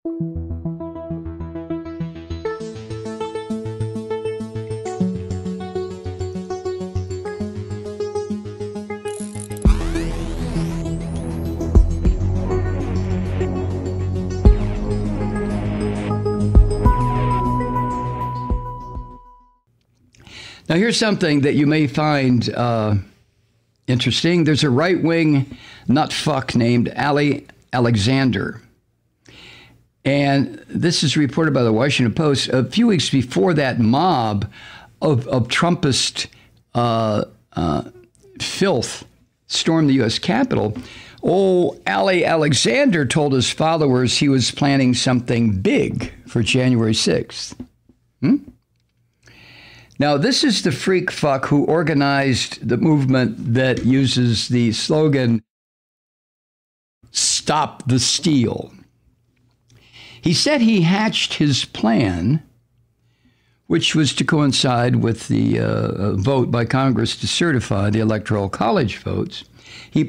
Now, here's something that you may find interesting. There's a right-wing nutfuck named Alexander. And this is reported by the Washington Post. A few weeks before that mob of Trumpist filth stormed the U.S. Capitol, Alexander told his followers he was planning something big for January 6th. Now, this is the freak fuck who organized the movement that uses the slogan, "Stop the Steal." He said he hatched his plan, which was to coincide with the vote by Congress to certify the Electoral College votes. He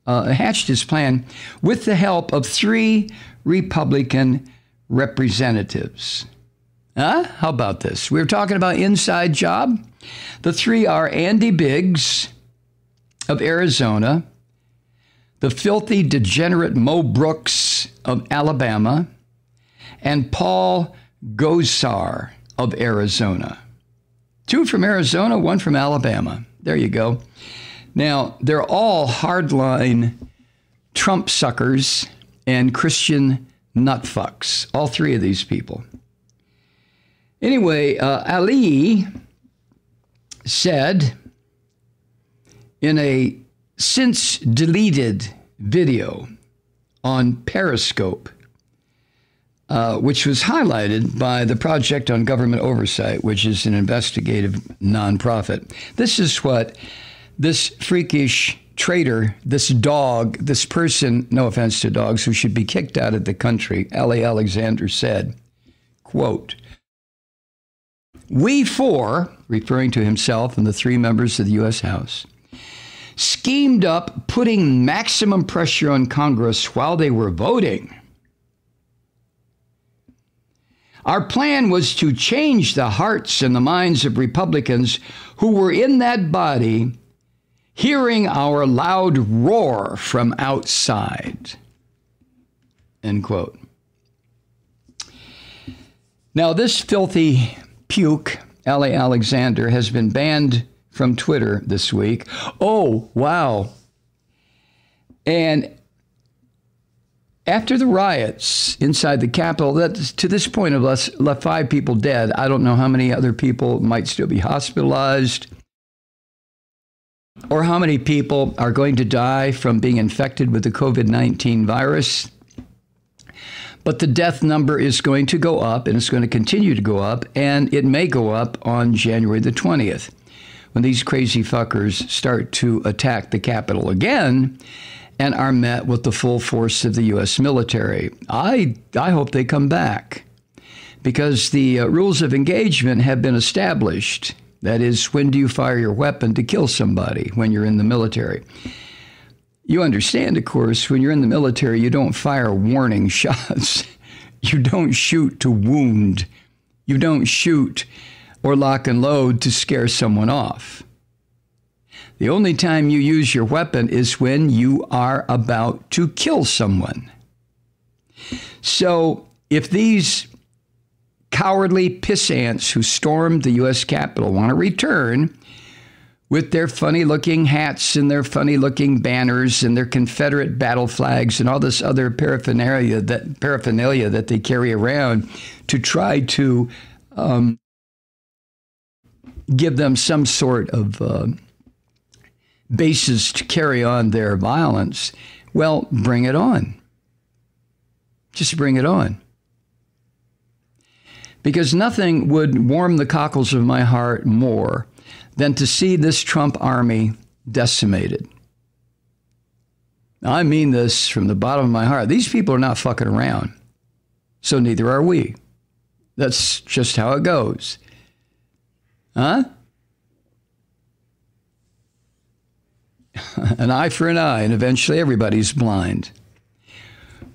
hatched his plan with the help of 3 Republican representatives. How about this? We were talking about inside job. The 3 are Andy Biggs of Arizona, the filthy degenerate Mo Brooks of Alabama, and Paul Gosar of Arizona. 2 from Arizona, 1 from Alabama. There you go. Now, they're all hardline Trump suckers and Christian nutfucks, all 3 of these people. Anyway, Ali said in a since deleted video on Periscope, which was highlighted by the Project on Government Oversight, which is an investigative nonprofit. This is what this freakish traitor, this dog, this person, no offense to dogs, who should be kicked out of the country, Ali Alexander said, quote, "We 4, referring to himself and the 3 members of the U.S. House, schemed up putting maximum pressure on Congress while they were voting. Our plan was to change the hearts and the minds of Republicans who were in that body, hearing our loud roar from outside." End quote. Now, this filthy puke, Ali Alexander, has been banned from Twitter this week. Oh, wow. And after the riots inside the Capitol, that to this point have left 5 people dead. I don't know how many other people might still be hospitalized or how many people are going to die from being infected with the COVID-19 virus. But the death number is going to go up, and it's going to continue to go up, and it may go up on January the 20th when these crazy fuckers start to attack the Capitol again and are met with the full force of the U.S. military. I hope they come back because the rules of engagement have been established. That is, when do you fire your weapon to kill somebody when you're in the military? You understand, of course, when you're in the military, you don't fire warning shots. You don't shoot to wound. You don't shoot or lock and load to scare someone off. The only time you use your weapon is when you are about to kill someone. So if these cowardly pissants who stormed the U.S. Capitol want to return with their funny-looking hats and their funny-looking banners and their Confederate battle flags and all this other paraphernalia that they carry around to try to give them some sort of basis to carry on their violence, well, bring it on. Just bring it on. Because nothing would warm the cockles of my heart more than to see this Trump army decimated. I mean this from the bottom of my heart. These people are not fucking around. So neither are we. That's just how it goes. Huh? An eye for an eye, and eventually everybody's blind.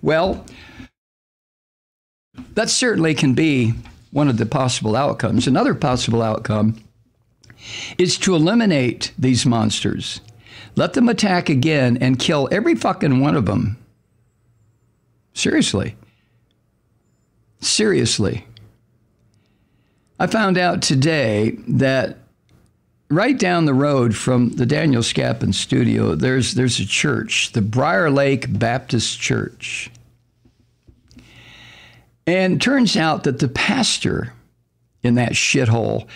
Well, That certainly can be one of the possible outcomes. Another possible outcome is to eliminate these monsters. Let them attack again and kill every fucking one of them. Seriously. Seriously. I found out today that right down the road from the Daniel Scapin studio, there's a church, the Briar Lake Baptist Church. And turns out that the pastor in that shithole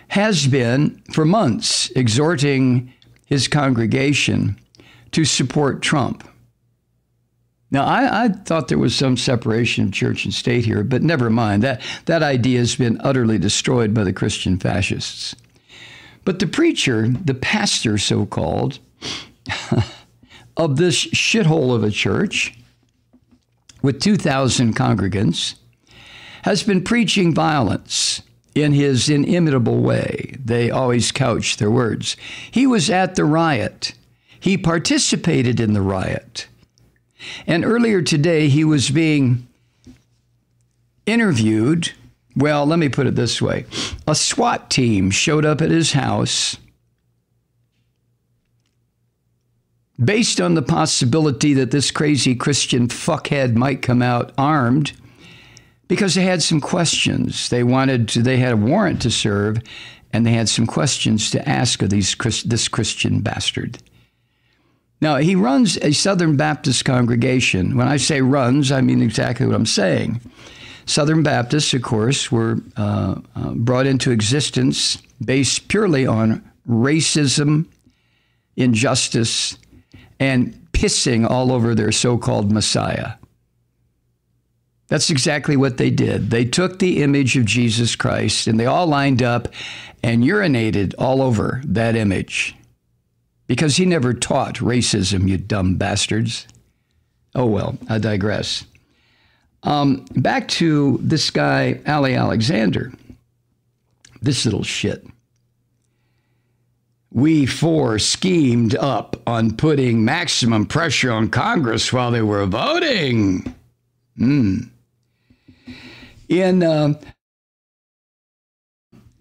has been, for months, exhorting his congregation to support Trump. Now, I thought there was some separation of church and state here, but never mind. That idea has been utterly destroyed by the Christian fascists. But the preacher, the pastor so-called, of this shithole of a church with 2,000 congregants, has been preaching violence in his inimitable way. They always couch their words. He was at the riot. He participated in the riot. And earlier today, he was being interviewed. Well, let me put it this way. A SWAT team showed up at his house based on the possibility that this crazy Christian fuckhead might come out armed because they had some questions. They had a warrant to serve, and they had some questions to ask of this Christian bastard. Now, he runs a Southern Baptist congregation. When I say runs, I mean exactly what I'm saying. Southern Baptists, of course, were brought into existence based purely on racism, injustice, and pissing all over their so-called Messiah. That's exactly what they did. They took the image of Jesus Christ, and they all lined up and urinated all over that image. Because he never taught racism, you dumb bastards. Oh, well, I digress. Back to this guy, Ali Alexander. This little shit. We four schemed up on putting maximum pressure on Congress while they were voting. In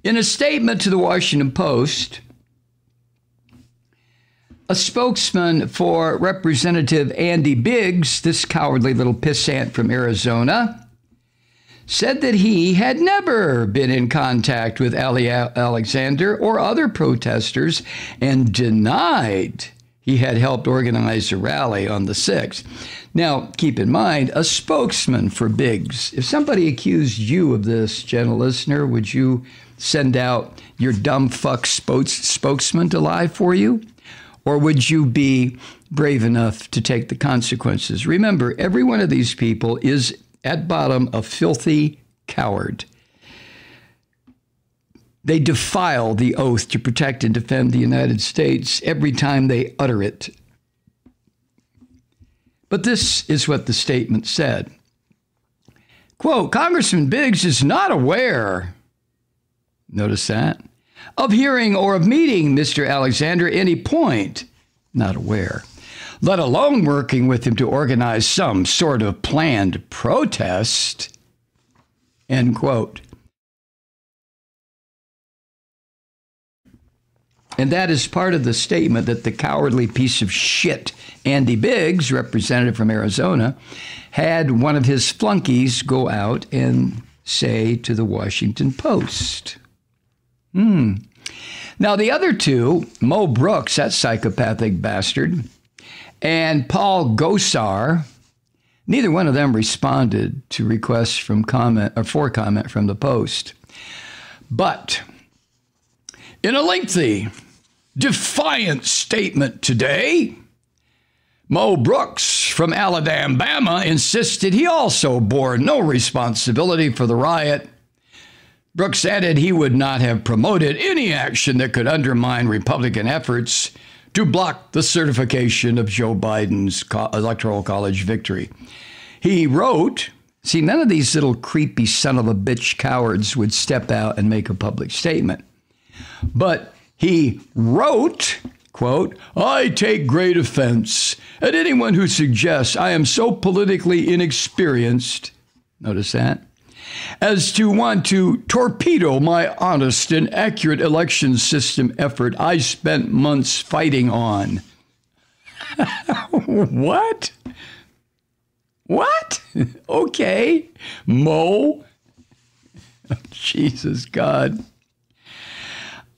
a statement to the Washington Post, a spokesman for Representative Andy Biggs, this cowardly little pissant from Arizona, said that he had never been in contact with Ali Alexander or other protesters and denied he had helped organize a rally on the 6th. Now, keep in mind, a spokesman for Biggs. If somebody accused you of this, gentle listener, would you send out your dumb fuck spokesman to lie for you? Or would you be brave enough to take the consequences? Remember, every one of these people is at bottom a filthy coward. They defile the oath to protect and defend the United States every time they utter it. But this is what the statement said. Quote, Congressman Biggs is not aware, notice that, of hearing or of meeting Mr. Alexander at any point, not aware, let alone working with him to organize some sort of planned protest, end quote. And that is part of the statement that the cowardly piece of shit, Andy Biggs, representative from Arizona, had one of his flunkies go out and say to the Washington Post. Now, the other two, Mo Brooks, that psychopathic bastard, and Paul Gosar, neither one of them responded to requests for comment from the Post. But in a lengthy, defiant statement today, Mo Brooks from Alabama insisted he also bore no responsibility for the riot. Brooks added he would not have promoted any action that could undermine Republican efforts to block the certification of Joe Biden's Electoral College victory. He wrote, see, none of these little creepy son of a bitch cowards would step out and make a public statement. But he wrote, quote, I take great offense at anyone who suggests I am so politically inexperienced, notice that, as to want to torpedo my honest and accurate election system effort I spent months fighting on. What? What? Okay, Mo. Jesus God.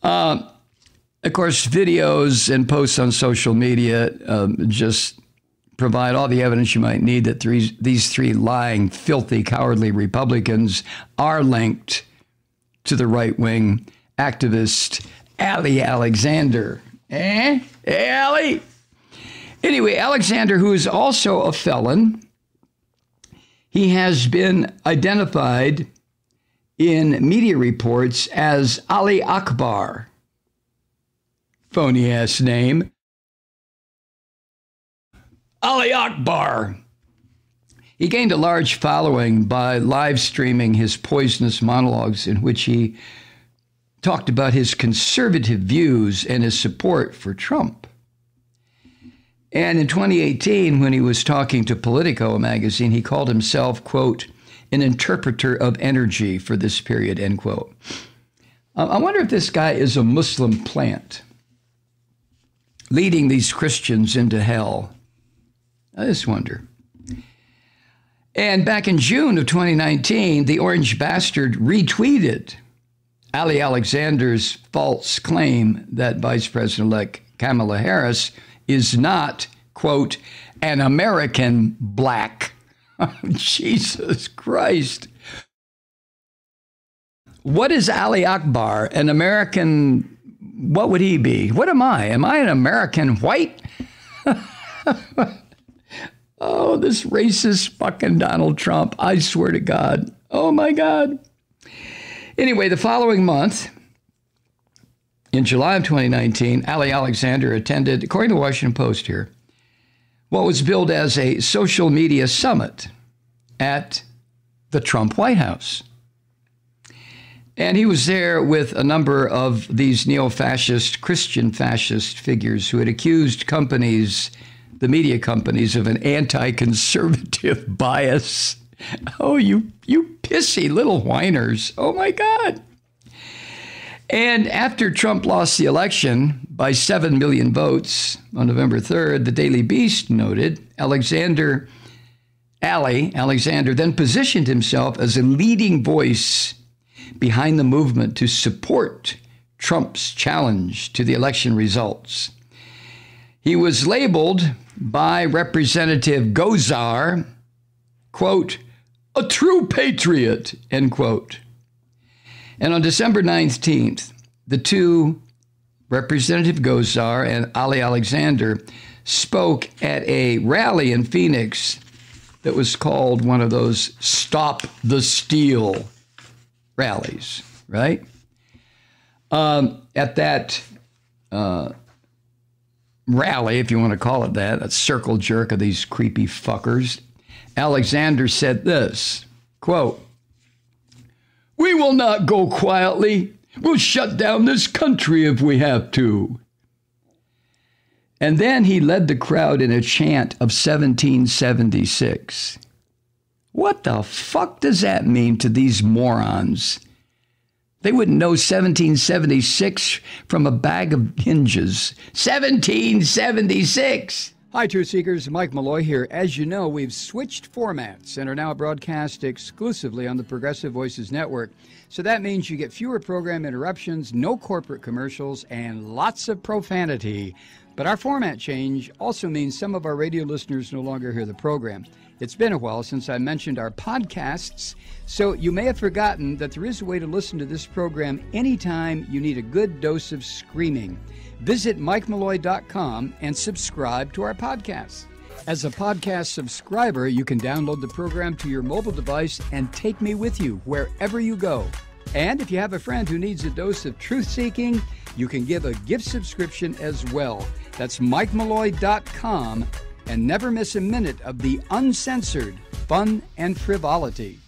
Of course, videos and posts on social media just provide all the evidence you might need that these three lying, filthy, cowardly Republicans are linked to the right-wing activist Ali Alexander. Hey, Ali? Anyway, Alexander, who is also a felon, he has been identified in media reports as Ali Akbar. Phony-ass name. Ali Akbar. He gained a large following by live streaming his poisonous monologues in which he talked about his conservative views and his support for Trump. And in 2018, when he was talking to Politico magazine, he called himself, quote, an interpreter of energy for this period, end quote. I wonder if this guy is a Muslim plant leading these Christians into hell. I just wonder. And back in June of 2019, the Orange Bastard retweeted Ali Alexander's false claim that Vice President-elect Kamala Harris is not, quote, an American black. Jesus Christ. What is Ali Akbar? An American, what would he be? What am I? Am I an American white? Oh, this racist fucking Donald Trump. I swear to God. Oh, my God. Anyway, the following month, in July of 2019, Ali Alexander attended, according to the Washington Post here, what was billed as a social media summit at the Trump White House. And he was there with a number of these neo-fascist, Christian fascist figures who had accused companies, the media companies, of an anti-conservative bias. Oh, you pissy little whiners. Oh, my God. And after Trump lost the election by 7 million votes on November 3rd, the Daily Beast noted Ali Alexander then positioned himself as a leading voice behind the movement to support Trump's challenge to the election results. He was labeled by Representative Gosar, quote, a true patriot, end quote. And on December 19th, the two, Representative Gosar and Ali Alexander, spoke at a rally in Phoenix that was called one of those Stop the Steal rallies, right? At that rally, if you want to call it that circle jerk of these creepy fuckers, Alexander said this, quote, we will not go quietly. We'll shut down this country if we have to. And then he led the crowd in a chant of 1776. What the fuck does that mean to these morons? They wouldn't know 1776 from a bag of hinges. 1776! Hi, Truth Seekers. Mike Malloy here. As you know, we've switched formats and are now broadcast exclusively on the Progressive Voices Network. So that means you get fewer program interruptions, no corporate commercials, and lots of profanity. But our format change also means some of our radio listeners no longer hear the program. It's been a while since I mentioned our podcasts, so you may have forgotten that there is a way to listen to this program anytime you need a good dose of screaming. Visit MikeMalloy.com and subscribe to our podcasts. As a podcast subscriber, you can download the program to your mobile device and take me with you wherever you go. And if you have a friend who needs a dose of truth-seeking, you can give a gift subscription as well. That's MikeMalloy.com, and never miss a minute of the uncensored fun and frivolity.